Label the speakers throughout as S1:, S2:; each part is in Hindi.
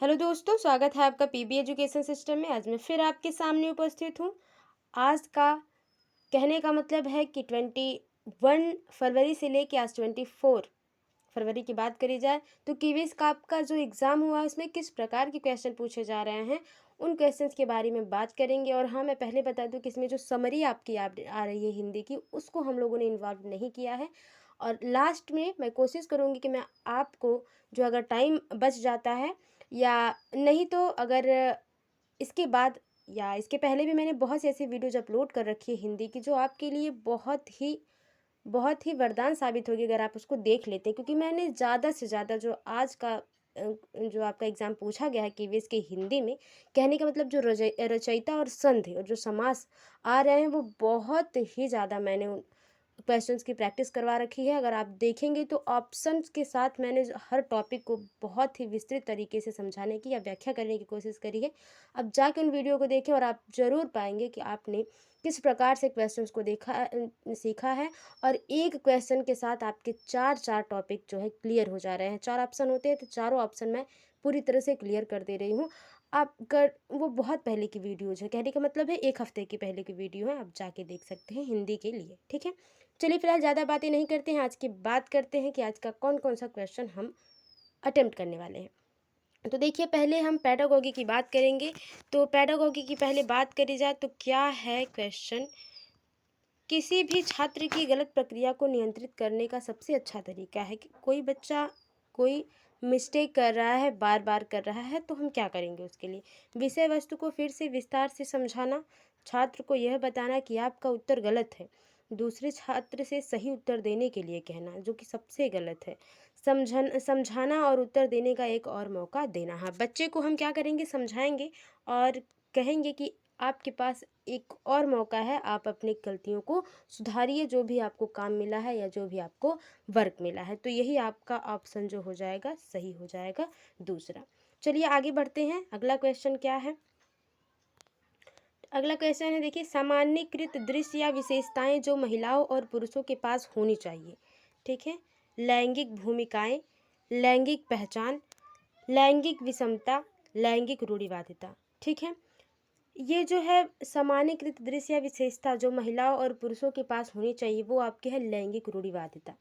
S1: हेलो दोस्तों, स्वागत है आपका पीबी एजुकेशन सिस्टम में। आज मैं फिर आपके सामने उपस्थित हूँ। आज का कहने का मतलब है कि 21 फरवरी से लेके आज 24 फरवरी की बात करी जाए तो क्विज़ का आपका जो एग्ज़ाम हुआ उसमें किस प्रकार के क्वेश्चन पूछे जा रहे हैं, उन क्वेश्चंस के बारे में बात करेंगे। और हाँ, मैं पहले बता दूं कि इसमें जो समरी आपकी आ रही है हिंदी की, उसको हम लोगों ने इन्वॉल्व नहीं किया है। और लास्ट में मैं कोशिश करूँगी कि मैं आपको, जो अगर टाइम बच जाता है या नहीं तो अगर इसके बाद या इसके पहले भी मैंने बहुत सी ऐसी वीडियोज अपलोड कर रखी है हिंदी की, जो आपके लिए बहुत ही वरदान साबित होगी अगर आप उसको देख लेते हैं। क्योंकि मैंने ज़्यादा से ज़्यादा जो आज का जो आपका एग्ज़ाम पूछा गया है केवीएस के हिंदी में, कहने का मतलब जो रचयिता और संधि और जो समास आ रहे हैं, वो बहुत ही ज़्यादा मैंने क्वेश्चंस की प्रैक्टिस करवा रखी है। अगर आप देखेंगे तो ऑप्शंस के साथ मैंने हर टॉपिक को बहुत ही विस्तृत तरीके से समझाने की या व्याख्या करने की कोशिश करी है। अब जाके उन वीडियो को देखें और आप ज़रूर पाएंगे कि आपने किस प्रकार से क्वेश्चंस को सीखा है। और एक क्वेश्चन के साथ आपके चार टॉपिक जो है क्लियर हो जा रहे हैं। 4 ऑप्शन होते हैं तो चारों ऑप्शन मैं पूरी तरह से क्लियर कर दे रही हूँ। आप कर वो बहुत पहले की वीडियोज़ है, कहने का मतलब है 1 हफ्ते की पहले की वीडियो है, आप जाके देख सकते हैं हिंदी के लिए। ठीक है, चलिए फिलहाल ज़्यादा बातें नहीं करते हैं, आज की बात करते हैं कि आज का कौन कौन सा क्वेश्चन हम अटेम्प्ट करने वाले हैं। तो देखिए, पहले हम पेडागोगी की बात करेंगे। तो पेडागोगी की पहले बात करी जाए तो क्या है क्वेश्चन, किसी भी छात्र की गलत प्रक्रिया को नियंत्रित करने का सबसे अच्छा तरीका है कि कोई बच्चा कोई मिस्टेक कर रहा है, बार बार कर रहा है, तो हम क्या करेंगे उसके लिए। विषय वस्तु को फिर से विस्तार से समझाना, छात्र को यह बताना कि आपका उत्तर गलत है, दूसरे छात्र से सही उत्तर देने के लिए कहना जो कि सबसे गलत है, समझाना और उत्तर देने का एक और मौका देना। हाँ, बच्चे को हम क्या करेंगे, समझाएंगे और कहेंगे कि आपके पास एक और मौका है, आप अपनी गलतियों को सुधारिए, जो भी आपको काम मिला है या जो भी आपको वर्क मिला है। तो यही आपका ऑप्शन जो हो जाएगा सही हो जाएगा, दूसरा। चलिए आगे बढ़ते हैं। अगला क्वेश्चन क्या है, अगला क्वेश्चन है, देखिए, सामान्यीकृत दृश्य या विशेषताएं जो महिलाओं और पुरुषों के पास होनी चाहिए। ठीक है, लैंगिक भूमिकाएं, लैंगिक पहचान, लैंगिक विषमता, लैंगिक रूढ़िवादिता। ठीक है, ये जो है सामान्यीकृत दृश्य या विशेषता जो महिलाओं और पुरुषों के पास होनी चाहिए, वो आपके है लैंगिक रूढ़िवादिता।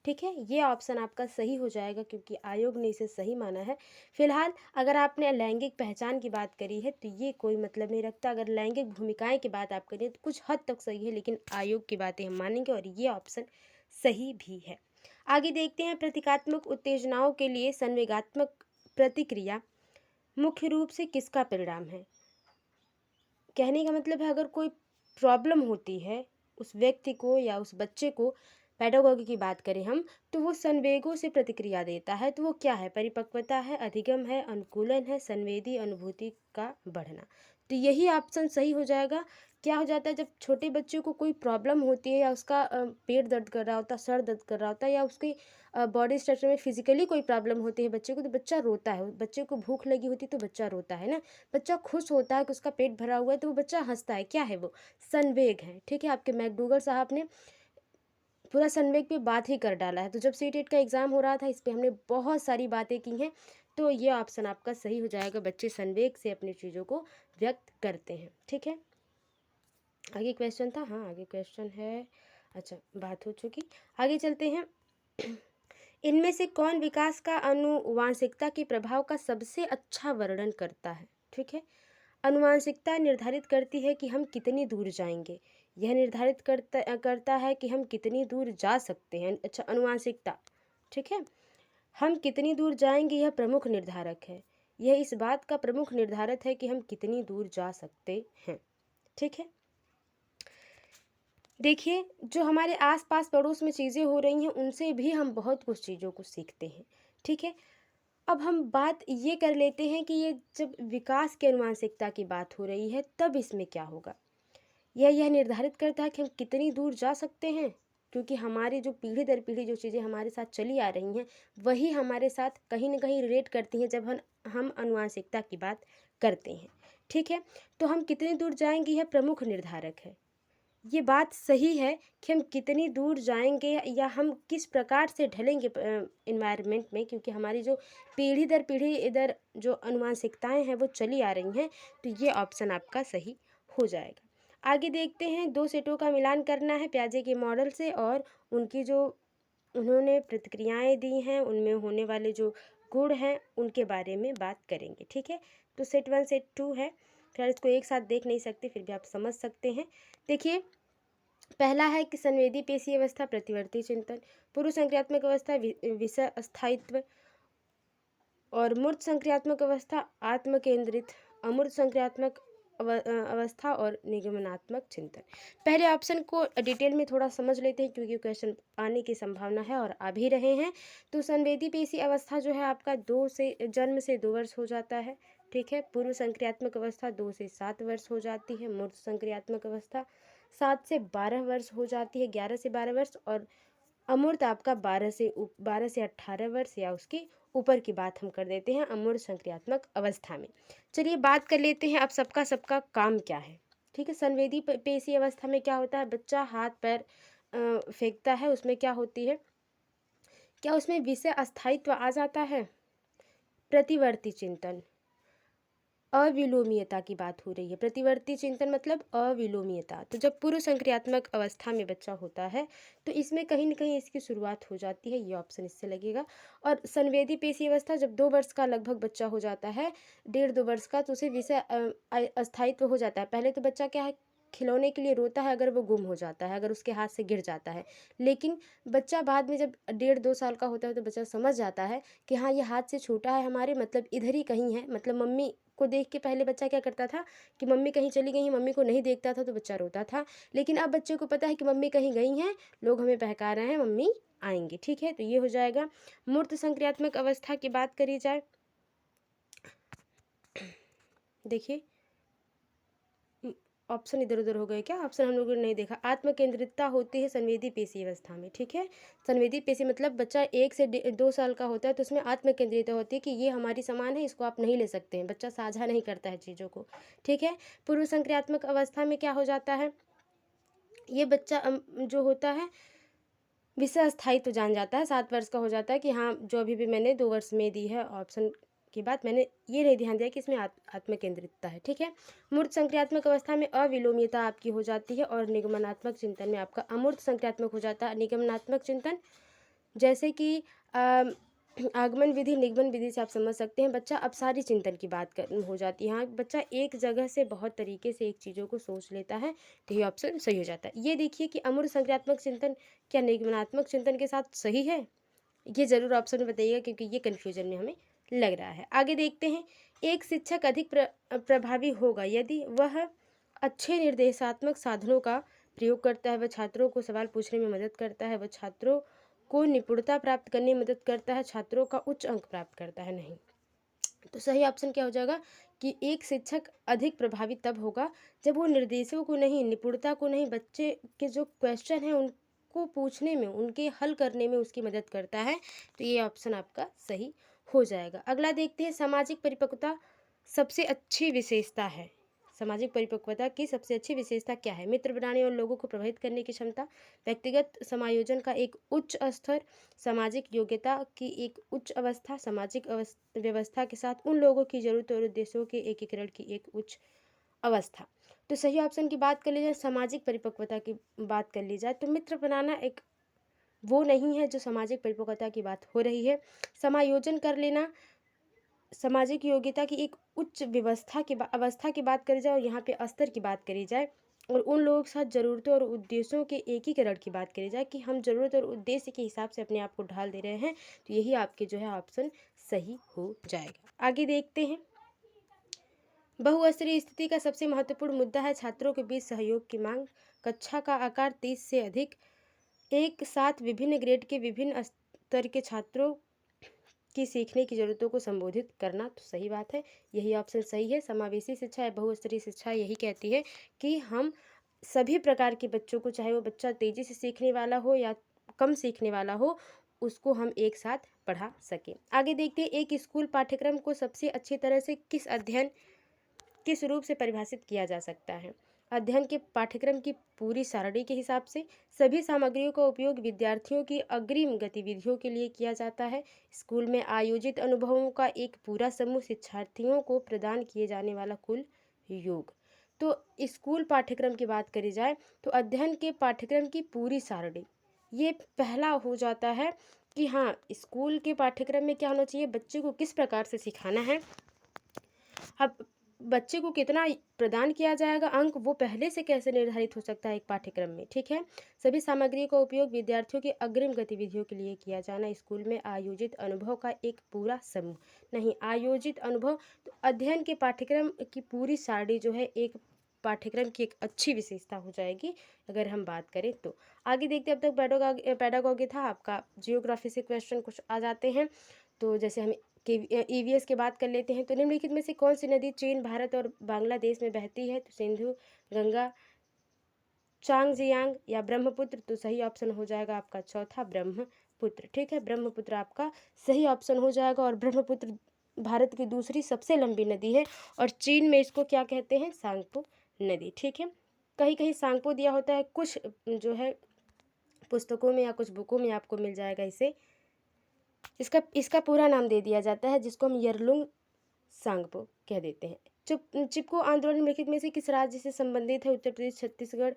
S1: ठीक है, ये ऑप्शन आपका सही हो जाएगा क्योंकि आयोग ने इसे सही माना है। फिलहाल अगर आपने लैंगिक पहचान की बात करी है तो ये कोई मतलब नहीं रखता। अगर लैंगिक भूमिकाएं की बात आप करें तो कुछ हद तक सही है, लेकिन आयोग की बातें हम मानेंगे और ये ऑप्शन सही भी है। आगे देखते हैं, प्रतीकात्मक उत्तेजनाओं के लिए संवेगात्मक प्रतिक्रिया मुख्य रूप से किसका परिणाम है। कहने का मतलब है, अगर कोई प्रॉब्लम होती है उस व्यक्ति को या उस बच्चे को, पेडागोगी की बात करें हम, तो वो संवेगों से प्रतिक्रिया देता है। तो वो क्या है, परिपक्वता है, अधिगम है, अनुकूलन है, संवेदी अनुभूति का बढ़ना। तो यही ऑप्शन सही हो जाएगा। क्या हो जाता है, जब छोटे बच्चे को कोई प्रॉब्लम होती है या उसका पेट दर्द कर रहा होता है, सर दर्द कर रहा होता है, या उसकी बॉडी स्ट्रक्चर में फिजिकली कोई प्रॉब्लम होती है बच्चे को, तो बच्चा रोता है। बच्चे को भूख लगी होती है तो बच्चा रोता है ना। बच्चा खुश होता है कि उसका पेट भरा हुआ है तो वो बच्चा हंसता है। क्या है वो, संवेग है। ठीक है, आपके मैकडूगल साहब ने पूरा संवेग पे बात ही कर डाला है। तो जब सीटेट का एग्ज़ाम हो रहा था, इस पर हमने बहुत सारी बातें की हैं। तो ये ऑप्शन आपका सही हो जाएगा, बच्चे संवेग से अपनी चीज़ों को व्यक्त करते हैं। ठीक है, आगे क्वेश्चन था, हाँ आगे क्वेश्चन है, अच्छा बात हो चुकी, आगे चलते हैं। इनमें से कौन विकास का आनुवांशिकता के प्रभाव का सबसे अच्छा वर्णन करता है। ठीक है, आनुवांशिकता निर्धारित करती है कि हम कितनी दूर जाएंगे, यह निर्धारित करता है कि हम कितनी दूर जा सकते हैं। अच्छा, आनुवांशिकता, ठीक है, हम कितनी दूर जाएंगे यह प्रमुख निर्धारक है। यह इस बात का प्रमुख निर्धारक है कि हम कितनी दूर जा सकते हैं। ठीक है, देखिए, जो हमारे आसपास पड़ोस में चीज़ें हो रही हैं उनसे भी हम बहुत कुछ चीज़ों को सीखते हैं। ठीक है, अब हम बात ये कर लेते हैं कि ये जब विकास की आनुवांशिकता की बात हो रही है तब इसमें क्या होगा। यह निर्धारित करता है कि हम कितनी दूर जा सकते हैं, क्योंकि हमारी जो पीढ़ी दर पीढ़ी जो चीज़ें हमारे साथ चली आ रही हैं वही हमारे साथ कहीं ना कहीं रिलेट करती हैं जब हम आनुवांशिकता की बात करते हैं। ठीक है, तो हम कितनी दूर जाएंगे यह प्रमुख निर्धारक है। ये बात सही है कि हम कितनी दूर जाएंगे या हम किस प्रकार से ढलेंगे इन्वायरमेंट में, क्योंकि हमारी जो पीढ़ी दर पीढ़ी इधर जो अनुवांशिकताएं हैं वो चली आ रही हैं। तो ये ऑप्शन आपका सही हो जाएगा। आगे देखते हैं, दो सेटों का मिलान करना है पियाजे के मॉडल से और उनकी जो उन्होंने प्रतिक्रियाएं दी हैं उनमें होने वाले जो गुण हैं उनके बारे में बात करेंगे। ठीक है, तो सेट 1 सेट 2 है। फिर इसको एक साथ देख नहीं सकते, फिर भी आप समझ सकते हैं। देखिए, पहला है कि संवेदी पेशी अवस्था प्रतिवर्ती चिंतन, पूर्व संक्रियात्मक अवस्था विषय अस्थायित्व और मूर्त संक्रियात्मक अवस्था आत्म केंद्रित, अमूर्त संक्रियात्मक अवस्था और निगमनात्मक चिंतन। पहले ऑप्शन को डिटेल में थोड़ा समझ लेते हैं क्योंकि क्वेश्चन आने की संभावना है और आ भी रहे हैं। तो संवेदी पेशी अवस्था जो है आपका जन्म से 2 वर्ष हो जाता है। ठीक है, पूर्व संक्रियात्मक अवस्था 2 से 7 वर्ष हो जाती है। मूर्त संक्रियात्मक अवस्था 7 से 12 वर्ष हो जाती है, 11 से 12 वर्ष। और अमूर्त आपका 12 से 18 वर्ष या उसके ऊपर की बात हम कर देते हैं अमूर्त संक्रियात्मक अवस्था में। चलिए बात कर लेते हैं अब सबका सबका काम क्या है। ठीक है, संवेदी पेशी अवस्था में क्या होता है, बच्चा हाथ पैर फेंकता है, उसमें क्या होती है, क्या उसमें विषय अस्थायित्व आ जाता है, प्रतिवर्ती चिंतन, अविलोमीयता की बात हो रही है। प्रतिवर्ती चिंतन मतलब अविलोमीयता। तो जब पूर्व संक्रियात्मक अवस्था में बच्चा होता है तो इसमें कहीं ना कहीं इसकी शुरुआत हो जाती है, ये ऑप्शन इससे लगेगा। और संवेदी पेशी अवस्था जब 2 वर्ष का लगभग बच्चा हो जाता है, 1.5-2 वर्ष का, तो उसे विषय अस्थायित्व हो जाता है। पहले तो बच्चा क्या है, खिलौने के लिए रोता है अगर वो गुम हो जाता है, अगर उसके हाथ से गिर जाता है। लेकिन बच्चा बाद में जब 1.5-2 साल का होता है तो बच्चा समझ जाता है कि हाँ ये हाथ से छूटा है हमारे, मतलब इधर ही कहीं है। मतलब मम्मी को देख के पहले बच्चा क्या करता था कि मम्मी कहीं चली गई हैं, मम्मी को नहीं देखता था तो बच्चा रोता था। लेकिन अब बच्चे को पता है कि मम्मी कहीं गई हैं, लोग हमें बहका रहे हैं, मम्मी आएंगी। ठीक है, तो ये हो जाएगा। मूर्त संक्रियात्मक अवस्था की बात करी जाए, देखिए ऑप्शन इधर उधर हो गए क्या, ऑप्शन हम लोगों ने नहीं देखा। आत्म केंद्रितता होती है संवेदी पेशी अवस्था में। ठीक है, संवेदी पेशी मतलब बच्चा 1 से 2 साल का होता है तो उसमें आत्म केंद्रितता होती है कि ये हमारी समान है, इसको आप नहीं ले सकते हैं। बच्चा साझा नहीं करता है चीज़ों को। ठीक है, पूर्व संक्रियात्मक अवस्था में क्या हो जाता है, ये बच्चा जो होता है विषय स्थायित्व जान जाता है, 7 वर्ष का हो जाता है कि हाँ जो अभी भी मैंने 2 वर्ष में दी है ऑप्शन की बात, मैंने ये नहीं ध्यान दिया कि इसमें आत्म केंद्रितता है। ठीक है, मूर्त संक्रियात्मक अवस्था में अविलोमीयता आपकी हो जाती है और निगमनात्मक चिंतन में आपका अमूर्त संक्रियात्मक हो जाता है। निगमनात्मक चिंतन जैसे कि आगमन विधि निगमन विधि से आप समझ सकते हैं, बच्चा अब सारी चिंतन की बात कर हो जाती है। हाँ, बच्चा एक जगह से बहुत तरीके से एक चीज़ों को सोच लेता है, तो ये ऑप्शन सही हो जाता है। ये देखिए कि अमूर्त संक्रियात्मक चिंतन क्या निगमनात्मक चिंतन के साथ सही है, ये ज़रूर ऑप्शन में बताइएगा क्योंकि ये कन्फ्यूजन में हमें लग रहा है। आगे देखते हैं, एक शिक्षक अधिक प्रभावी होगा यदि वह अच्छे निर्देशात्मक साधनों का प्रयोग करता है, वह छात्रों को सवाल पूछने में मदद करता है, वह छात्रों को निपुणता प्राप्त करने में मदद करता है, छात्रों का उच्च अंक प्राप्त करता है। नहीं, तो सही ऑप्शन क्या हो जाएगा कि एक शिक्षक अधिक प्रभावी तब होगा जब वो निर्देशों को नहीं, निपुणता को नहीं, बच्चे के जो क्वेश्चन हैं उनको पूछने में, उनके हल करने में उसकी मदद करता है। तो ये ऑप्शन आपका सही हो जाएगा। अगला देखते हैं, सामाजिक परिपक्वता सबसे अच्छी विशेषता है। सामाजिक परिपक्वता की सबसे अच्छी विशेषता क्या है, मित्र बनाने और लोगों को प्रभावित करने की क्षमता, व्यक्तिगत समायोजन का एक उच्च स्तर, सामाजिक योग्यता की एक उच्च अवस्था, सामाजिक व्यवस्था के साथ उन लोगों की जरूरत और उद्देश्यों के एकीकरण की एक उच्च अवस्था। तो सही ऑप्शन की बात कर ली जाए, सामाजिक परिपक्वता की बात कर ली जाए, तो मित्र बनाना एक वो नहीं है जो सामाजिक परिपक्वता की बात हो रही है। समायोजन कर लेना सामाजिक योग्यता की एक उच्च अवस्था की बात करी जाए और यहाँ पे स्तर की बात करी जाए, और उन लोगों के साथ ज़रूरतों और उद्देश्यों के एकीकरण की बात करी जाए कि हम ज़रूरत और उद्देश्य के हिसाब से अपने आप को ढाल दे रहे हैं, तो यही आपके जो है ऑप्शन सही हो जाएगा। आगे देखते हैं, बहुस्तरीय स्थिति का सबसे महत्वपूर्ण मुद्दा है छात्रों के बीच सहयोग की मांग। कक्षा का आकार 30 से अधिक, एक साथ विभिन्न ग्रेड के विभिन्न स्तर के छात्रों की सीखने की ज़रूरतों को संबोधित करना, तो सही बात है, यही ऑप्शन सही है। समावेशी शिक्षा या बहुस्तरीय शिक्षा यही कहती है कि हम सभी प्रकार के बच्चों को, चाहे वो बच्चा तेज़ी से सीखने वाला हो या कम सीखने वाला हो, उसको हम एक साथ पढ़ा सकें। आगे देखते हैं, एक स्कूल पाठ्यक्रम को सबसे अच्छी तरह से किस रूप से परिभाषित किया जा सकता है। अध्ययन के पाठ्यक्रम की पूरी सारणी के हिसाब से सभी सामग्रियों का उपयोग विद्यार्थियों की अग्रिम गतिविधियों के लिए किया जाता है। स्कूल में आयोजित अनुभवों का एक पूरा समूह शिक्षार्थियों को प्रदान किए जाने वाला कुल योग। तो स्कूल पाठ्यक्रम की बात करी जाए तो अध्ययन के पाठ्यक्रम की पूरी सारणी, ये पहला हो जाता है कि हाँ, स्कूल के पाठ्यक्रम में क्या होना चाहिए, बच्चे को किस प्रकार से सिखाना है, अब बच्चे को कितना प्रदान किया जाएगा अंक, वो पहले से कैसे निर्धारित हो सकता है एक पाठ्यक्रम में। ठीक है, सभी सामग्री का उपयोग विद्यार्थियों की अग्रिम गतिविधियों के लिए किया जाना, स्कूल में आयोजित अनुभव का एक पूरा समूह, नहीं आयोजित अनुभव, तो अध्ययन के पाठ्यक्रम की पूरी सारणी जो है एक पाठ्यक्रम की एक अच्छी विशेषता हो जाएगी अगर हम बात करें तो। आगे देखते हैं, अब तक पेडागॉगी था आपका, जियोग्राफी से क्वेश्चन कुछ आ जाते हैं। तो जैसे हम के ईवीएस की बात कर लेते हैं, तो निम्नलिखित में से कौन सी नदी चीन, भारत और बांग्लादेश में बहती है, तो सिंधु, गंगा, चांगजियांग या ब्रह्मपुत्र। तो सही ऑप्शन हो जाएगा आपका चौथा, ब्रह्मपुत्र। ठीक है, ब्रह्मपुत्र आपका सही ऑप्शन हो जाएगा। और ब्रह्मपुत्र भारत की दूसरी सबसे लंबी नदी है और चीन में इसको क्या कहते हैं, सांगपो नदी। ठीक है, कहीं कहीं सांगपो दिया होता है, कुछ जो है पुस्तकों में या कुछ बुकों में आपको मिल जाएगा इसे, इसका पूरा नाम दे दिया जाता है, जिसको हम यरलुंग सांगपो कह देते हैं। चिपको आंदोलन निम्नलिखित में से किस राज्य से संबंधित है, उत्तर प्रदेश, छत्तीसगढ़,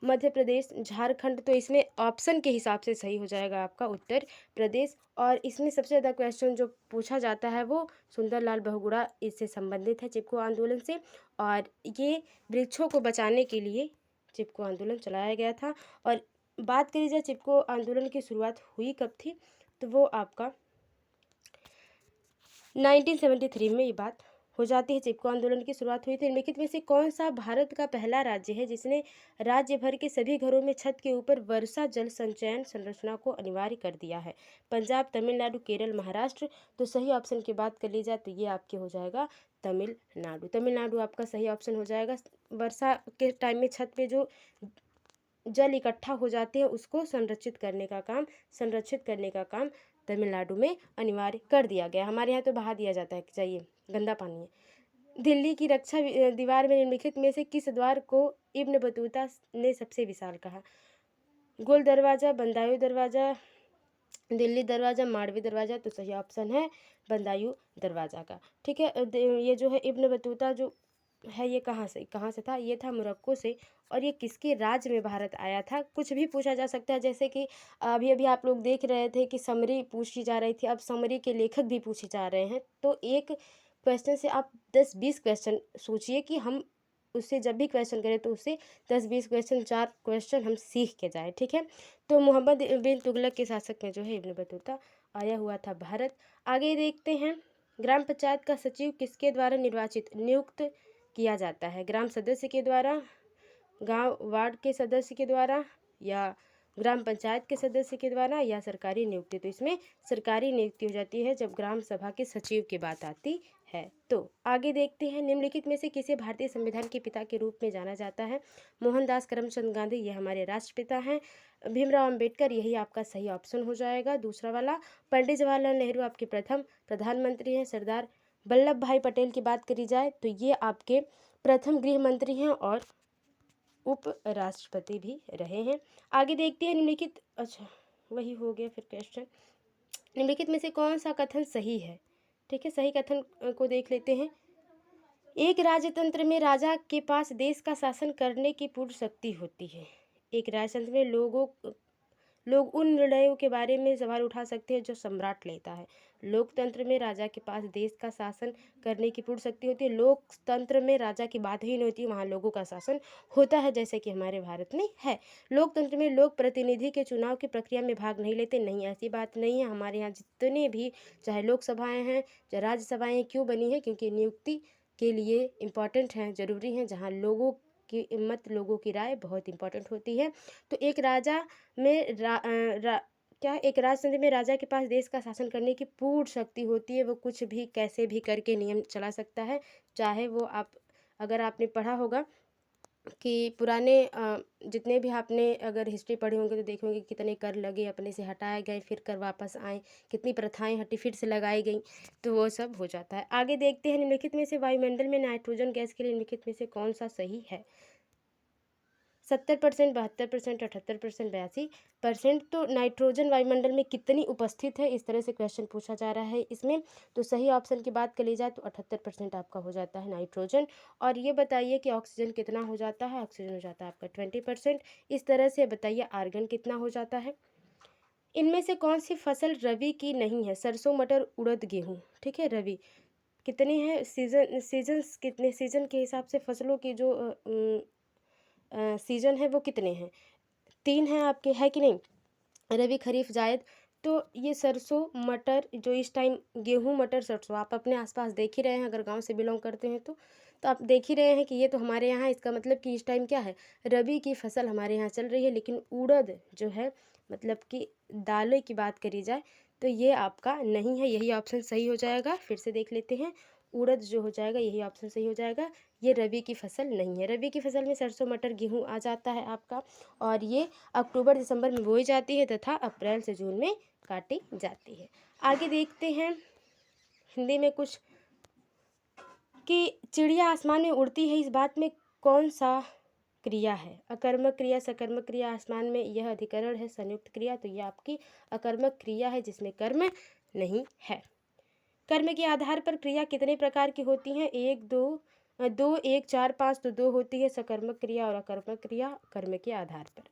S1: मध्य प्रदेश, झारखंड। तो इसमें ऑप्शन के हिसाब से सही हो जाएगा आपका उत्तर प्रदेश। और इसमें सबसे ज़्यादा क्वेश्चन जो पूछा जाता है वो सुंदरलाल बहुगुणा इससे संबंधित है, चिपको आंदोलन से। और ये वृक्षों को बचाने के लिए चिपको आंदोलन चलाया गया था। और बात करी जाए चिपको आंदोलन की शुरुआत हुई कब थी, तो वो आपका 1973 में ये बात हो जाती है, चिपको आंदोलन की शुरुआत हुई थी। निम्नलिखित में से कौन सा भारत का पहला राज्य है जिसने राज्य भर के सभी घरों में छत के ऊपर वर्षा जल संचयन संरचना को अनिवार्य कर दिया है, पंजाब, तमिलनाडु, केरल, महाराष्ट्र। तो सही ऑप्शन की बात कर ली जाए तो ये आपके हो जाएगा तमिलनाडु। तमिलनाडु आपका सही ऑप्शन हो जाएगा। वर्षा के टाइम में छत पे जो जल इकट्ठा हो जाते हैं उसको संरक्षित करने का काम तमिलनाडु में अनिवार्य कर दिया गया। हमारे यहाँ तो बहा दिया जाता है, चाहिए गंदा पानी है। दिल्ली की रक्षा दीवार में निम्नलिखित में से किस द्वार को इब्न बतूता ने सबसे विशाल कहा, गोल दरवाज़ा, बंदायू दरवाज़ा, दिल्ली दरवाज़ा, माड़वी दरवाज़ा। तो सही ऑप्शन है बंदायू दरवाज़ा का। ठीक है, ये जो है इब्न बतूता जो है ये कहाँ से था, ये था मोरक्को से। और ये किसके राज्य में भारत आया था, कुछ भी पूछा जा सकता है। जैसे कि अभी अभी आप लोग देख रहे थे कि समरी पूछी जा रही थी, अब समरी के लेखक भी पूछे जा रहे हैं। तो एक क्वेश्चन से आप 10-20 क्वेश्चन सोचिए कि हम उससे जब भी क्वेश्चन करें तो उससे 10-20 क्वेश्चन, 4 क्वेश्चन हम सीख के जाए। ठीक है, तो मोहम्मद बिन तुगलक के शासक में जो है इब्न बतूता आया हुआ था भारत। आगे देखते हैं, ग्राम पंचायत का सचिव किसके द्वारा नियुक्त किया जाता है, ग्राम सदस्य के द्वारा, गांव वार्ड के सदस्य के द्वारा, या ग्राम पंचायत के सदस्य के द्वारा, या सरकारी नियुक्ति। तो इसमें सरकारी नियुक्ति हो जाती है जब ग्राम सभा के सचिव की बात आती है। तो आगे देखते हैं, निम्नलिखित में से किसे भारतीय संविधान के पिता के रूप में जाना जाता है, मोहनदास करमचंद गांधी, ये हमारे राष्ट्रपिता हैं, भीमराव अंबेडकर, यही आपका सही ऑप्शन हो जाएगा दूसरा वाला, पंडित जवाहरलाल नेहरू आपके प्रथम प्रधानमंत्री हैं, सरदार वल्लभ भाई पटेल की बात करी जाए तो ये आपके प्रथम गृह मंत्री हैं और उप राष्ट्रपति भी रहे हैं। आगे देखते हैं, निम्नलिखित, अच्छा वही हो गया फिर क्वेश्चन, निम्नलिखित में से कौन सा कथन सही है। ठीक है, सही कथन को देख लेते हैं। एक राजतंत्र में राजा के पास देश का शासन करने की पूर्ण शक्ति होती है। एक राजतंत्र में लोग उन निर्णयों के बारे में सवाल उठा सकते हैं जो सम्राट लेता है। लोकतंत्र में राजा के पास देश का शासन करने की पूर्ण शक्ति होती है। लोकतंत्र में राजा की बात ही नहीं होती, वहाँ लोगों का शासन होता है, जैसे कि हमारे भारत में है। लोकतंत्र में लोग प्रतिनिधि के चुनाव की प्रक्रिया में भाग नहीं लेते, नहीं ऐसी बात नहीं है। हमारे यहाँ जितने भी चाहे लोकसभाएँ हैं चाहे राज्यसभाएँ क्यों बनी हैं, क्योंकि नियुक्ति के लिए इम्पॉर्टेंट हैं, ज़रूरी हैं, जहाँ लोगों की मत, लोगों की राय बहुत इंपॉर्टेंट होती है। तो एक राजा में एक राजतंत्र में राजा के पास देश का शासन करने की पूर्ण शक्ति होती है, वो कुछ भी कैसे भी करके नियम चला सकता है। चाहे वो आप, अगर आपने पढ़ा होगा कि पुराने जितने भी आपने अगर हिस्ट्री पढ़े होंगे तो देखेंगे कितने कर लगे, अपने से हटाए गए, फिर कर वापस आए, कितनी प्रथाएं हटी फिर से लगाई गई, तो वो सब हो जाता है। आगे देखते हैं, निम्नलिखित में से वायुमंडल में नाइट्रोजन गैस के लिए निम्नलिखित में से कौन सा सही है। 70%, 72%, 78%, 82%। तो नाइट्रोजन वायुमंडल में कितनी उपस्थित है, इस तरह से क्वेश्चन पूछा जा रहा है इसमें। तो सही ऑप्शन की बात करी जाए तो 78% आपका हो जाता है नाइट्रोजन। और ये बताइए कि ऑक्सीजन कितना हो जाता है, ऑक्सीजन हो जाता है आपका 20%। इस तरह से बताइए आर्गन कितना हो जाता है। इनमें से कौन सी फसल रबी की नहीं है? सरसों, मटर, उड़द, गेहूँ। ठीक है, रबी कितने हैं, सीजन्स कितने, सीजन के हिसाब से फसलों की जो सीजन है वो कितने हैं? 3 हैं आपके, है कि नहीं? रबी, खरीफ, जायद। तो ये सरसों, मटर जो इस टाइम, गेहूँ, मटर, सरसों आप अपने आसपास देख ही रहे हैं, अगर गांव से बिलोंग करते हैं तो आप देख ही रहे हैं कि ये तो हमारे यहाँ, इसका मतलब कि इस टाइम क्या है, रबी की फसल हमारे यहाँ चल रही है। लेकिन उड़द जो है, मतलब कि दालें की बात करी जाए तो ये आपका नहीं है, यही ऑप्शन सही हो जाएगा। फिर से देख लेते हैं, उड़द जो हो जाएगा यही ऑप्शन सही हो जाएगा। ये रबी की फसल नहीं है। रबी की फसल में सरसों, मटर, गेहूँ आ जाता है आपका, और ये अक्टूबर दिसंबर में बोई जाती है तथा अप्रैल से जून में काटी जाती है। आगे देखते हैं हिंदी में कुछ, कि चिड़िया आसमान में उड़ती है, इस बात में कौन सा क्रिया है? अकर्मक क्रिया, सकर्मक क्रिया, आसमान में यह अधिकरण है, संयुक्त क्रिया। तो यह आपकी अकर्मक क्रिया है जिसमें कर्म नहीं है। कर्म के आधार पर क्रिया कितने प्रकार की होती हैं? 1, 2, 1, 4, 5। तो 2 होती है सकर्मक क्रिया और अकर्मक क्रिया कर्म के आधार पर।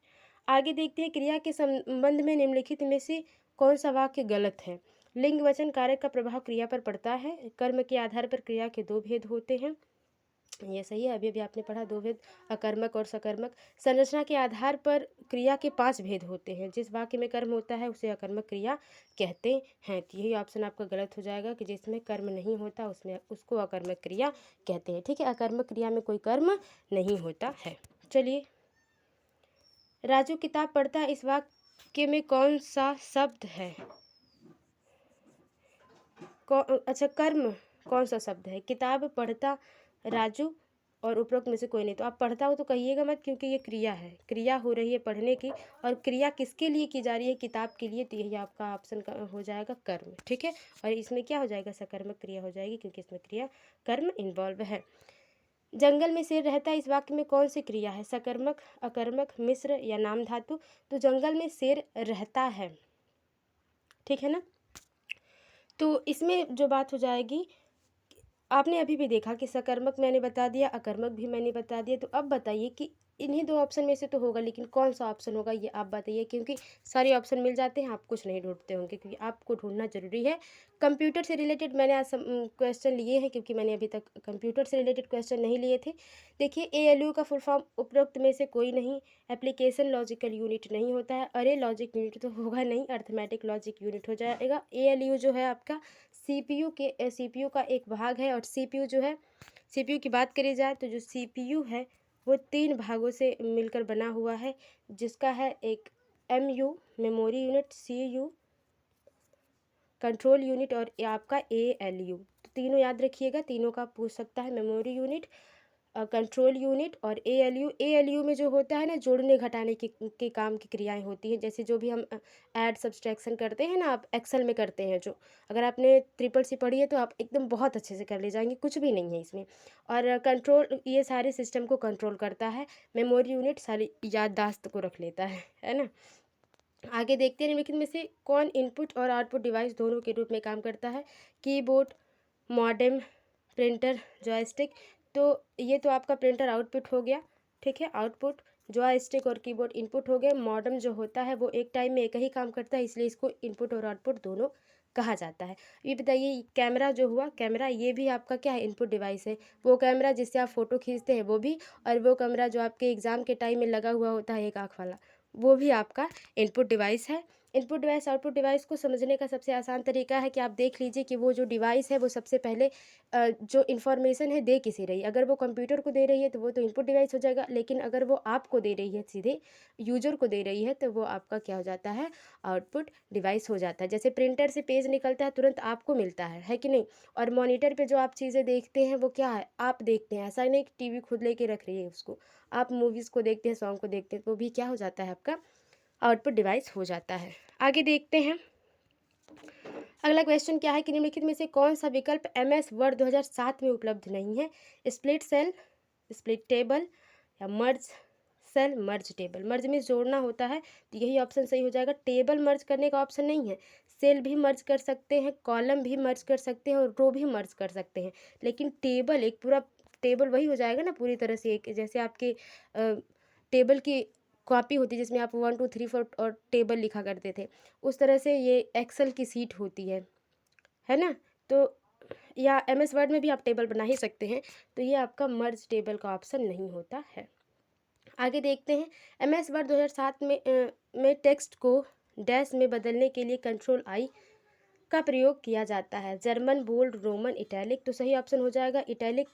S1: आगे देखते हैं, क्रिया के संबंध में निम्नलिखित में से कौन सा वाक्य गलत है? लिंग वचन कारक का प्रभाव क्रिया पर पड़ता है। कर्म के आधार पर क्रिया के 2 भेद होते हैं, ये सही है, अभी अभी आपने पढ़ा 2 भेद, अकर्मक और सकर्मक। संरचना के आधार पर क्रिया के 5 भेद होते हैं। जिस वाक्य में कर्म होता है उसे अकर्मक क्रिया कहते हैं। तो यही ऑप्शन आपका गलत हो जाएगा कि जिसमें कर्म नहीं होता उसमें उसको अकर्मक क्रिया कहते हैं। ठीक है, अकर्मक क्रिया में कोई कर्म नहीं होता है। चलिए, राजू किताब पढ़ता है, इस वाक्य में कौन सा शब्द है? अच्छा, कर्म कौन सा शब्द है? किताब पढ़ता राजू और उपरोक्त में से कोई नहीं। तो आप पढ़ता हो तो कहिएगा मत, क्योंकि ये क्रिया है, क्रिया हो रही है पढ़ने की, और क्रिया किसके लिए की जा रही है? किताब के लिए। तो यही आपका ऑप्शन हो जाएगा कर्म। ठीक है, और इसमें क्या हो जाएगा? सकर्मक क्रिया हो जाएगी, क्योंकि इसमें क्रिया कर्म इन्वॉल्व है। जंगल में शेर रहता है, इस वाक्य में कौन सी क्रिया है? सकर्मक, अकर्मक, मिश्र या नाम धातु? तो जंगल में शेर रहता है, ठीक है ना। तो इसमें जो बात हो जाएगी, आपने अभी भी देखा कि सकर्मक मैंने बता दिया, अकर्मक भी मैंने बता दिया। तो अब बताइए कि इन्हीं 2 ऑप्शन में से तो होगा, लेकिन कौन सा ऑप्शन होगा ये आप बताइए, क्योंकि सारे ऑप्शन मिल जाते हैं, आप कुछ नहीं ढूंढते होंगे, क्योंकि आपको ढूंढना जरूरी है। कंप्यूटर से रिलेटेड मैंने आज क्वेश्चन लिए हैं, क्योंकि मैंने अभी तक कंप्यूटर से रिलेटेड क्वेश्चन नहीं लिए थे। देखिए, ALU का फुल फॉर्म उपरोक्त में से कोई नहीं। एप्लीकेशन लॉजिकल यूनिट नहीं होता है। अरे लॉजिक यूनिट तो होगा नहीं, अर्थमेटिक लॉजिक यूनिट हो जाएगा। ALU जो है आपका CPU का एक भाग है, और CPU जो है, CPU की बात करी जाए तो जो CPU है वो 3 भागों से मिलकर बना हुआ है, जिसका है एक MU memory unit, CU control unit, और ये आपका ALU। तो तीनों याद रखिएगा, तीनों का पूछ सकता है, मेमोरी यूनिट, कंट्रोल यूनिट और ALU में जो होता है ना, जोड़ने घटाने के काम की क्रियाएं होती हैं। जैसे जो भी हम ऐड सब्सट्रैक्शन करते हैं ना, आप एक्सेल में करते हैं जो, अगर आपने CCC पढ़ी है तो आप एकदम बहुत अच्छे से कर ले जाएंगे, कुछ भी नहीं है इसमें। और कंट्रोल, ये सारे सिस्टम को कंट्रोल करता है। मेमोरी यूनिट सारी याददाश्त को रख लेता है ना। आगे देखते हैं, निम्नलिखित में से कौन इनपुट और आउटपुट डिवाइस दोनों के रूप में काम करता है? Keyboard, modem, printer, joystick. तो ये तो आपका प्रिंटर आउटपुट हो गया, ठीक है, आउटपुट। जॉयस्टिक और कीबोर्ड इनपुट हो गए। मॉडेम जो होता है वो एक टाइम में एक ही काम करता है, इसलिए इसको इनपुट और आउटपुट दोनों कहा जाता है। ये बताइए, कैमरा जो हुआ, कैमरा ये भी आपका क्या है? इनपुट डिवाइस है। वो कैमरा जिससे आप फ़ोटो खींचते हैं वो भी, और वो कैमरा जो आपके एग्ज़ाम के टाइम में लगा हुआ होता है एक आँख वाला, वो भी आपका इनपुट डिवाइस है। इनपुट डिवाइस आउटपुट डिवाइस को समझने का सबसे आसान तरीका है कि आप देख लीजिए कि वो जो डिवाइस है वो सबसे पहले जो इन्फॉर्मेशन है दे किसे रही है। अगर वो कंप्यूटर को दे रही है तो वो तो इनपुट डिवाइस हो जाएगा, लेकिन अगर वो आपको दे रही है, सीधे यूजर को दे रही है, तो वो आपका क्या हो जाता है? आउटपुट डिवाइस हो जाता है। जैसे प्रिंटर से पेज निकलता है, तुरंत आपको मिलता है कि नहीं। और मॉनिटर पे जो आप चीज़ें देखते हैं वो क्या है? आप देखते हैं, ऐसा नहीं कि टीवी खुद लेके रख रही है उसको, आप मूवीज़ को देखते हैं, सॉन्ग को देखते हैं, तो वो भी क्या हो जाता है? आपका आउटपुट डिवाइस हो जाता है। आगे देखते हैं, अगला क्वेश्चन क्या है कि निम्नलिखित में से कौन सा विकल्प MS वर्ड 2007 में उपलब्ध नहीं है? स्प्लिट सेल, स्प्लिट टेबल या मर्ज सेल मर्ज टेबल। मर्ज में जोड़ना होता है, तो यही ऑप्शन सही हो जाएगा। टेबल मर्ज करने का ऑप्शन नहीं है। सेल भी मर्ज कर सकते हैं, कॉलम भी मर्ज कर सकते हैं और रो भी मर्ज कर सकते हैं, लेकिन टेबल एक पूरा टेबल वही हो जाएगा ना पूरी तरह से। एक जैसे आपके टेबल की कॉपी होती है जिसमें आप 1 2 3 4 और टेबल लिखा करते थे, उस तरह से ये एक्सेल की सीट होती है ना। तो या MS वर्ड में भी आप टेबल बना ही सकते हैं, तो ये आपका मर्ज टेबल का ऑप्शन नहीं होता है। आगे देखते हैं, MS वर्ड 2007 में टेक्स्ट को डैश में बदलने के लिए कंट्रोल I का प्रयोग किया जाता है। German, bold, roman, italic. तो सही ऑप्शन हो जाएगा इटैलिक,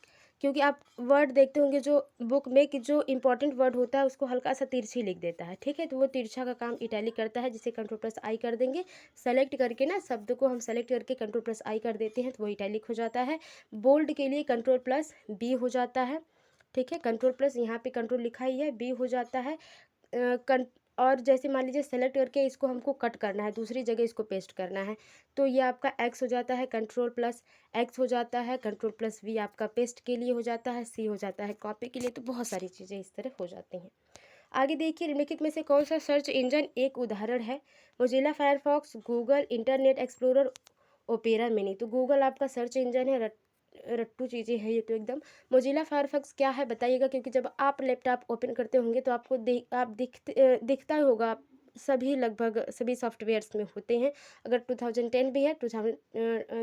S1: क्योंकि आप वर्ड देखते होंगे जो बुक में कि जो इंपॉर्टेंट वर्ड होता है उसको हल्का सा तिरछी लिख देता है, ठीक है, तो वो तिरछा का काम इटैलिक करता है, जिसे कंट्रोल+I कर देंगे। सेलेक्ट करके ना, शब्द को हम सेलेक्ट करके कंट्रोल+I कर देते हैं तो वो इटैलिक हो जाता है। बोल्ड के लिए कंट्रोल+B हो जाता है, ठीक है, कंट्रोल प्लस यहाँ पे कंट्रोल लिखा ही है, B हो जाता है। और जैसे मान लीजिए सेलेक्ट करके इसको हमको कट करना है, दूसरी जगह इसको पेस्ट करना है, तो ये आपका X हो जाता है, कंट्रोल+X हो जाता है, कंट्रोल+V आपका पेस्ट के लिए हो जाता है, C हो जाता है कॉपी के लिए। तो बहुत सारी चीज़ें इस तरह हो जाती हैं। आगे देखिए, निम्नलिखित में से कौन सा सर्च इंजन एक उदाहरण है? Mozilla Firefox, Google, internet explorer, opera mini. तो गूगल आपका सर्च इंजन है, रट्टू चीज़ें हैं ये तो एकदम। मोजिला फायरफॉक्स क्या है बताइएगा, क्योंकि जब आप लैपटॉप ओपन करते होंगे तो आपको दिखता ही होगा, सभी लगभग सभी सॉफ्टवेयर्स में होते हैं। अगर 2010 भी है, 2000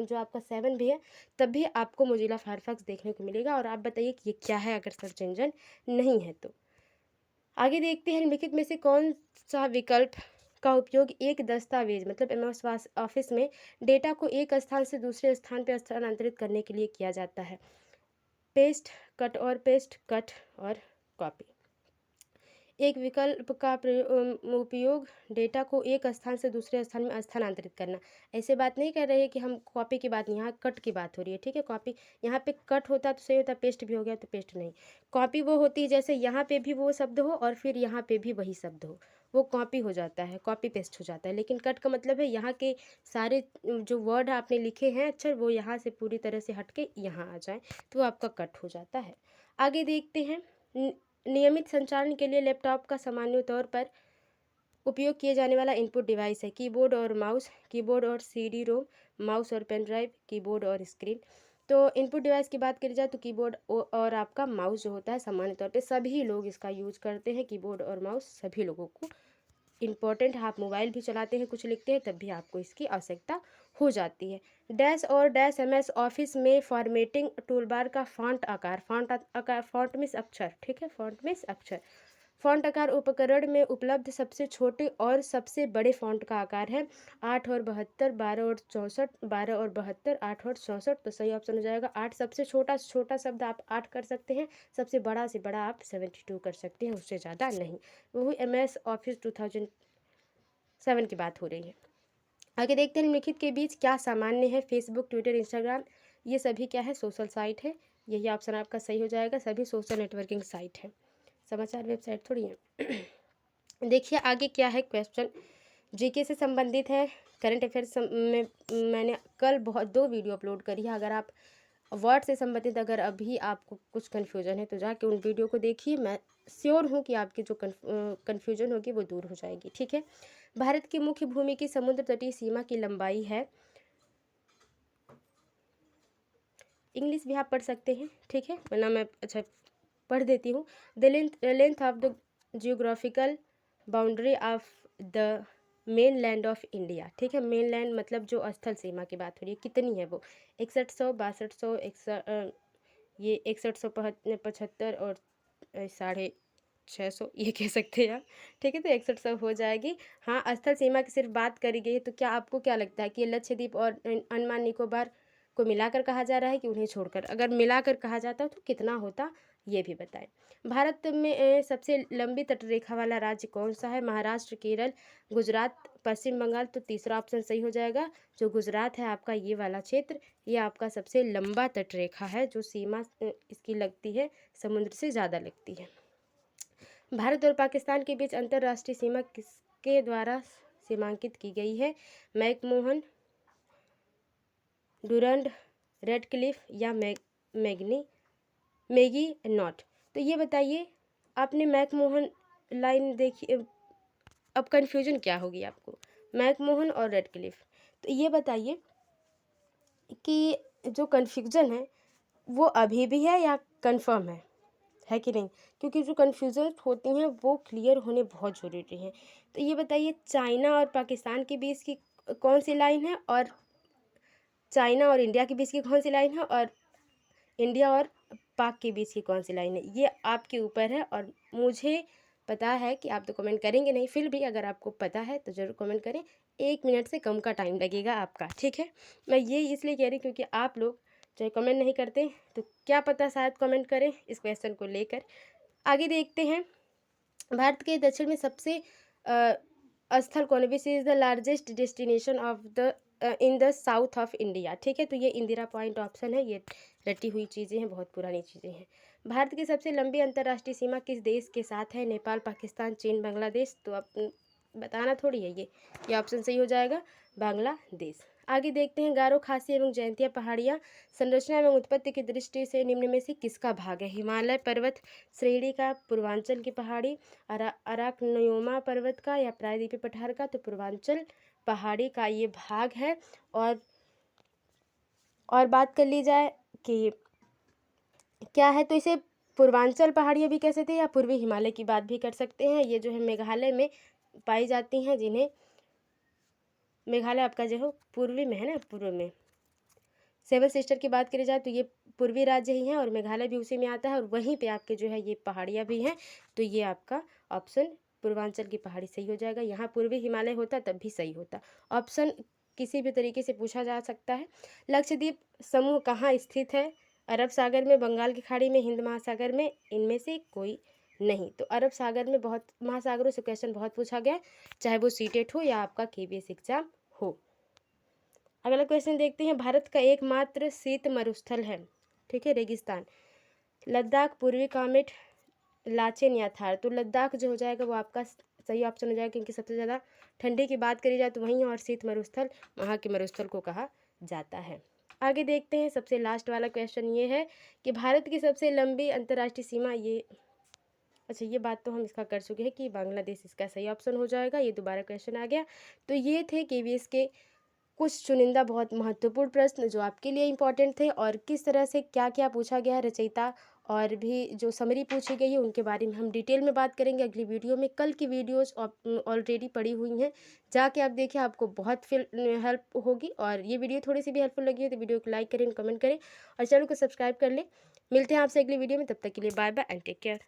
S1: जो आपका 7 भी है, तब भी आपको मोजिला फायरफॉक्स देखने को मिलेगा। और आप बताइए कि ये क्या है अगर सर्च इंजन नहीं है तो। आगे देखते हैं, निम्नलिखित में से कौन सा विकल्प का उपयोग एक दस्तावेज मतलब MS ऑफिस में डेटा को एक स्थान से दूसरे स्थान पर स्थानांतरित करने के लिए किया जाता है? पेस्ट, कट और पेस्ट, कट और कॉपी। एक विकल्प का उपयोग डेटा को एक स्थान से दूसरे स्थान में स्थानांतरित करना। ऐसे बात नहीं कर रहे हैं कि हम कॉपी की बात, यहाँ कट की बात हो रही है, ठीक है। कॉपी यहाँ पे कट होता तो सही होता, पेस्ट भी हो गया तो पेस्ट नहीं। कॉपी वो होती है जैसे यहाँ पे भी वो शब्द हो और फिर यहाँ पे भी वही शब्द हो, वो कॉपी हो जाता है, कॉपी पेस्ट हो जाता है। लेकिन कट का मतलब है यहाँ के सारे जो वर्ड आपने लिखे हैं अक्षर, वो यहाँ से पूरी तरह से हट के यहाँ आ जाए, तो आपका कट हो जाता है। आगे देखते हैं, नियमित संचालन के लिए लैपटॉप का सामान्य तौर पर उपयोग किए जाने वाला इनपुट डिवाइस है कीबोर्ड और माउस, कीबोर्ड और CD-ROM, माउस और पेन ड्राइव, कीबोर्ड और स्क्रीन। तो इनपुट डिवाइस की बात करी जाए तो कीबोर्ड और आपका माउस जो होता है सामान्य तौर पे सभी लोग इसका यूज करते हैं। कीबोर्ड और माउस सभी लोगों को इम्पॉर्टेंट है। आप मोबाइल भी चलाते हैं, कुछ लिखते हैं, तब भी आपको इसकी आवश्यकता हो जाती है। डैश और डैश MS ऑफिस में फॉर्मेटिंग टूलबार का फॉन्ट आकार, फॉन्ट मीन्स अक्षर, ठीक है, फॉन्ट मीन्स अक्षर। फॉन्ट आकार उपकरण में उपलब्ध सबसे छोटे और सबसे बड़े फॉन्ट का आकार है 8 और 72, 12 और 64, 12 और 72, 8 और 64। तो सही ऑप्शन हो जाएगा 8। सबसे छोटा शब्द आप 8 कर सकते हैं, सबसे बड़ा से बड़ा आप 72 कर सकते हैं, उससे ज़्यादा नहीं। वही MS ऑफिस 2007 की बात हो रही है। आगे देखते हैं, निम्नलिखित के बीच क्या सामान्य है? फेसबुक, ट्विटर, इंस्टाग्राम, ये सभी क्या है? सोशल साइट है। यही ऑप्शन आपका सही हो जाएगा, सभी सोशल नेटवर्किंग साइट है, समाचार वेबसाइट थोड़ी है। देखिए आगे क्या है क्वेश्चन, GK से संबंधित है। करंट अफेयर्स में मैंने कल बहुत 2 वीडियो अपलोड करी है। अगर आप वर्ड से संबंधित अगर अभी आपको कुछ कन्फ्यूजन है तो जाके उन वीडियो को देखिए। मैं श्योर हूँ कि आपकी जो कन्फ्यूजन होगी वो दूर हो जाएगी, ठीक है। भारत की मुख्य भूमि की समुद्र तटीय सीमा की लंबाई है, इंग्लिश भी आप पढ़ सकते हैं, ठीक है, वरना मैं अच्छा पढ़ देती हूँ। The length of the geographical boundary of the main land of India, ठीक है। मेन लैंड मतलब जो स्थल सीमा की बात हो रही है, कितनी है वो? 6100, 6200, ये 6175 और 650, ये कह सकते हैं आप, ठीक है। तो 6100 हो जाएगी। हाँ, स्थल सीमा की सिर्फ बात करी गई है, तो क्या आपको क्या लगता है कि ये लक्षद्वीप और अंडमान निकोबार को मिलाकर कहा जा रहा है कि उन्हें छोड़कर? अगर मिलाकर कहा जाता तो कितना होता, ये भी बताएं। भारत में सबसे लंबी तटरेखा वाला राज्य कौन सा है? महाराष्ट्र, केरल, गुजरात, पश्चिम बंगाल। तो तीसरा ऑप्शन सही हो जाएगा, जो गुजरात है आपका ये वाला क्षेत्र, ये आपका सबसे लंबा तटरेखा है, जो सीमा इसकी लगती है समुद्र से ज़्यादा लगती है। भारत और पाकिस्तान के बीच अंतर्राष्ट्रीय सीमा किसके द्वारा सीमांकित की गई है? मैकमोहन, डूरंड, रेडक्लिफ या मैगी नॉट। तो ये बताइए, आपने मैकमोहन लाइन देखिए, अब कन्फ्यूजन क्या होगी आपको, मैकमोहन और रेडक्लिफ। तो ये बताइए कि जो कन्फ्यूजन है वो अभी भी है या कन्फर्म है कि नहीं? क्योंकि जो कन्फ्यूजन होती हैं वो क्लियर होने बहुत ज़रूरी हैं। तो ये बताइए, चाइना और पाकिस्तान के बीच की कौन सी लाइन है, और चाइना और इंडिया के बीच की कौन सी लाइन है, और इंडिया और पाक के बीच की कौन सी लाइन है? ये आपके ऊपर है, और मुझे पता है कि आप तो कमेंट करेंगे नहीं, फिर भी अगर आपको पता है तो ज़रूर कमेंट करें। 1 मिनट से कम का टाइम लगेगा आपका, ठीक है? मैं ये इसलिए कह रही हूँ क्योंकि आप लोग चाहे कमेंट नहीं करते तो क्या पता शायद कमेंट करें इस क्वेश्चन को लेकर। आगे देखते हैं, भारत के दक्षिण में सबसे स्थल कौन है? Which is the largest destination of the in the south of India, ठीक है? तो ये इंदिरा पॉइंट ऑप्शन है, ये रटी हुई चीज़ें हैं, बहुत पुरानी चीज़ें हैं। भारत की सबसे लंबी अंतर्राष्ट्रीय सीमा किस देश के साथ है? नेपाल, पाकिस्तान, चीन, बांग्लादेश। तो आप बताना थोड़ी है ये ऑप्शन सही हो जाएगा, बांग्लादेश। आगे देखते हैं, गारो, खासी एवं जयंतिया पहाड़ियाँ संरचना एवं उत्पत्ति की दृष्टि से निम्न में से किसका भाग है? हिमालय पर्वत श्रेणी का, पूर्वांचल की पहाड़ी, अराकनयोमा पर्वत का, या प्रायद्वीपीय पठार का? तो पूर्वांचल पहाड़ी का ये भाग है। और बात कर ली जाए कि क्या है, तो इसे पूर्वांचल पहाड़ियाँ भी कह सकते हैं या पूर्वी हिमालय की बात भी कर सकते हैं। ये जो है मेघालय में पाई जाती हैं, जिन्हें मेघालय आपका जो है पूर्वी में है ना, पूर्व में। सेवन सिस्टर की बात करी जाए तो ये पूर्वी राज्य ही हैं, और मेघालय भी उसी में आता है, और वहीं पे आपके जो है ये पहाड़ियाँ भी हैं। तो ये आपका ऑप्शन पूर्वांचल की पहाड़ी सही हो जाएगा। यहाँ पूर्वी हिमालय होता तब भी सही होता। ऑप्शन किसी भी तरीके से पूछा जा सकता है। लक्षद्वीप समूह कहाँ स्थित है? अरब सागर में, बंगाल की खाड़ी में, हिंद महासागर में, इनमें से कोई नहीं। तो अरब सागर में बहुत महासागरों से क्वेश्चन बहुत पूछा गया, चाहे वो सीटेट हो या आपका KBS एग्जाम हो। अगला क्वेश्चन देखते हैं, भारत का एकमात्र शीत मरुस्थल है, ठीक है, रेगिस्तान, लद्दाख, पूर्वी कामेट, लाचेन या थार। तो लद्दाख जो हो जाएगा वो आपका सही ऑप्शन हो जाएगा, क्योंकि सबसे ज़्यादा ठंडी की बात करी जाए तो वहीं, और शीत मरुस्थल वहाँ के मरुस्थल को कहा जाता है। आगे देखते हैं, सबसे लास्ट वाला क्वेश्चन ये है कि भारत की सबसे लंबी अंतर्राष्ट्रीय सीमा, ये अच्छा ये बात तो हम इसका कर चुके हैं कि बांग्लादेश इसका सही ऑप्शन हो जाएगा। ये दोबारा क्वेश्चन आ गया। तो ये थे KBS के कुछ चुनिंदा बहुत महत्वपूर्ण प्रश्न जो आपके लिए इम्पोर्टेंट थे, और किस तरह से क्या क्या पूछा गया है, रचयिता और भी जो समरी पूछी गई है उनके बारे में हम डिटेल में बात करेंगे अगली वीडियो में। कल की वीडियोस ऑलरेडी पड़ी हुई हैं, जाके आप देखिए, आपको बहुत हेल्प होगी। और ये वीडियो थोड़ी सी भी हेल्पफुल लगी हो तो वीडियो को लाइक करें, कमेंट करें और चैनल को सब्सक्राइब कर लें। मिलते हैं आपसे अगली वीडियो में, तब तक के लिए bye bye and take care.